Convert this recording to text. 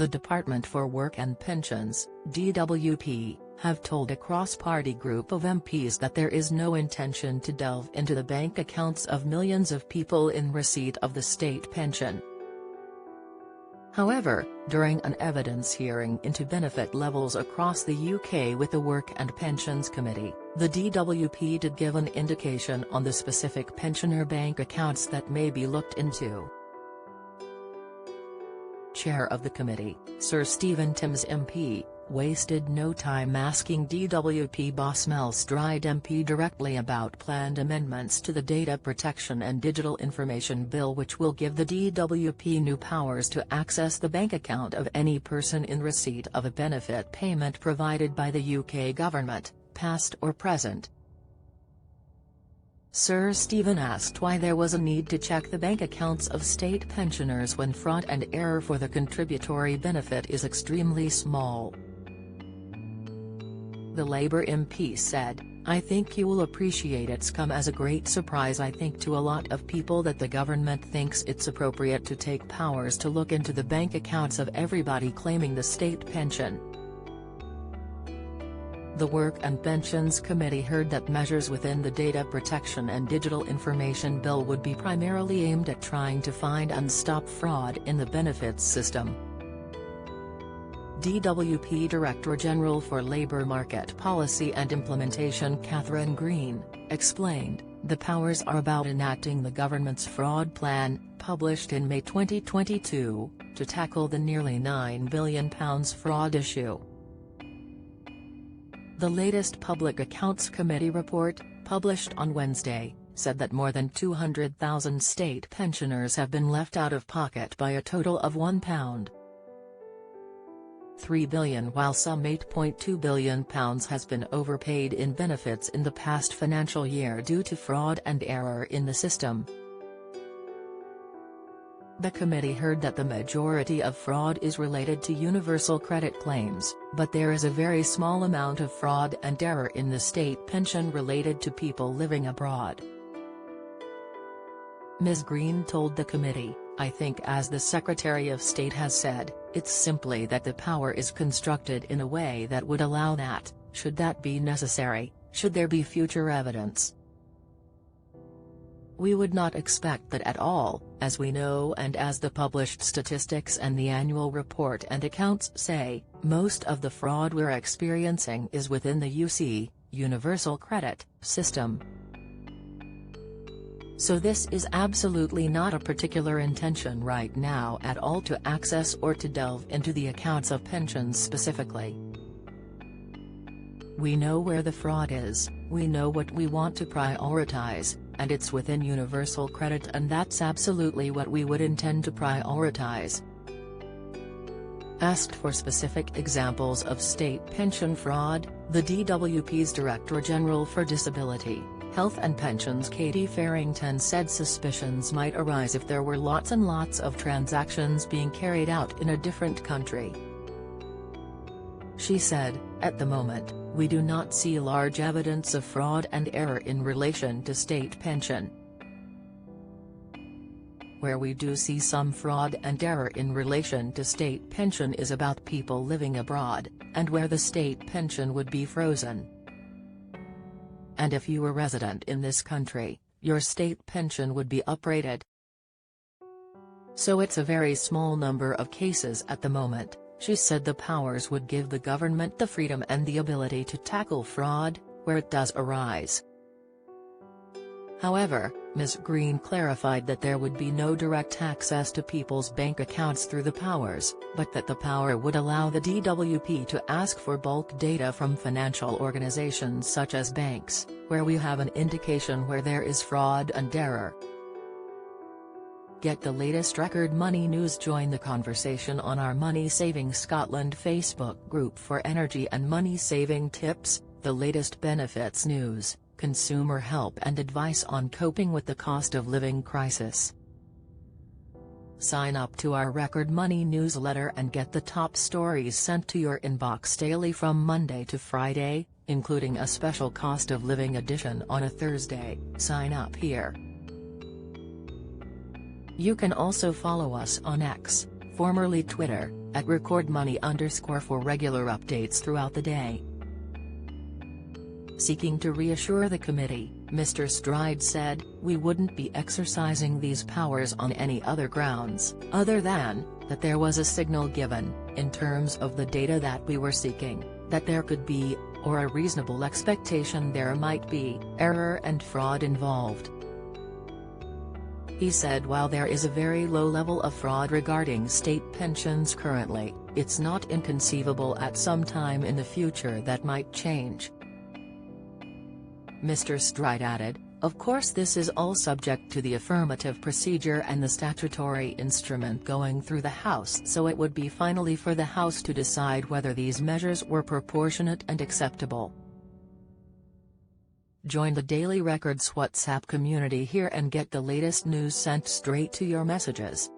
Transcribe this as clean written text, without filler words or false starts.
The Department for Work and Pensions, DWP, have told a cross-party group of MPs that there is no intention to delve into the bank accounts of millions of people in receipt of the state pension. However, during an evidence hearing into benefit levels across the UK with the Work and Pensions Committee, the DWP did give an indication on the specific pensioner bank accounts that may be looked into. Chair of the committee, Sir Stephen Timms MP, wasted no time asking DWP boss Mel Stride MP directly about planned amendments to the Data Protection and Digital Information Bill, which will give the DWP new powers to access the bank account of any person in receipt of a benefit payment provided by the UK government, past or present. Sir Stephen asked why there was a need to check the bank accounts of state pensioners when fraud and error for the contributory benefit is extremely small. The Labour MP said, "I think you will appreciate it's come as a great surprise I think to a lot of people that the government thinks it's appropriate to take powers to look into the bank accounts of everybody claiming the state pension." The Work and Pensions Committee heard that measures within the Data Protection and Digital Information Bill would be primarily aimed at trying to find and stop fraud in the benefits system. DWP Director General for Labour Market Policy and Implementation Catherine Green, explained, the powers are about enacting the government's fraud plan, published in May 2022, to tackle the nearly £9 billion fraud issue. The latest Public Accounts Committee report, published on Wednesday, said that more than 200,000 state pensioners have been left out of pocket by a total of £1.3 billion, while some £8.2 billion has been overpaid in benefits in the past financial year due to fraud and error in the system. The committee heard that the majority of fraud is related to universal credit claims, but there is a very small amount of fraud and error in the state pension related to people living abroad. Ms. Green told the committee, "I think, as the Secretary of State has said, it's simply that the power is constructed in a way that would allow that, should that be necessary, should there be future evidence. We would not expect that at all, as we know and as the published statistics and the annual report and accounts say, most of the fraud we're experiencing is within the UC, Universal Credit, system. So this is absolutely not a particular intention right now at all to access or to delve into the accounts of pensions specifically. We know where the fraud is, we know what we want to prioritize, and it's within universal credit, and that's absolutely what we would intend to prioritize." Asked for specific examples of state pension fraud, the DWP's Director General for Disability, Health and Pensions Katie Farrington said suspicions might arise if there were lots and lots of transactions being carried out in a different country. She said, "At the moment, we do not see large evidence of fraud and error in relation to state pension. Where we do see some fraud and error in relation to state pension is about people living abroad, and where the state pension would be frozen. And if you were resident in this country, your state pension would be uprated. So it's a very small number of cases at the moment." She said the powers would give the government the freedom and the ability to tackle fraud, where it does arise. However, Ms. Green clarified that there would be no direct access to people's bank accounts through the powers, but that the power would allow the DWP to ask for bulk data from financial organizations such as banks, where we have an indication where there is fraud and error. Get the latest Record Money news. Join the conversation on our Money Saving Scotland Facebook group for energy and money saving tips, the latest benefits news, consumer help and advice on coping with the cost of living crisis. Sign up to our Record Money newsletter and get the top stories sent to your inbox daily from Monday to Friday, including a special cost of living edition on a Thursday. Sign up here. You can also follow us on X, formerly Twitter, at @recordmoney_ for regular updates throughout the day. Seeking to reassure the committee, Mr. Stride said, "We wouldn't be exercising these powers on any other grounds, other than, that there was a signal given, in terms of the data that we were seeking, that there could be, or a reasonable expectation there might be, error and fraud involved." He said while there is a very low level of fraud regarding state pensions currently, it's not inconceivable at some time in the future that might change. Mr. Stride added, "Of course this is all subject to the affirmative procedure and the statutory instrument going through the House, so it would be finally for the House to decide whether these measures were proportionate and acceptable." Join the Daily Records WhatsApp community here and get the latest news sent straight to your messages.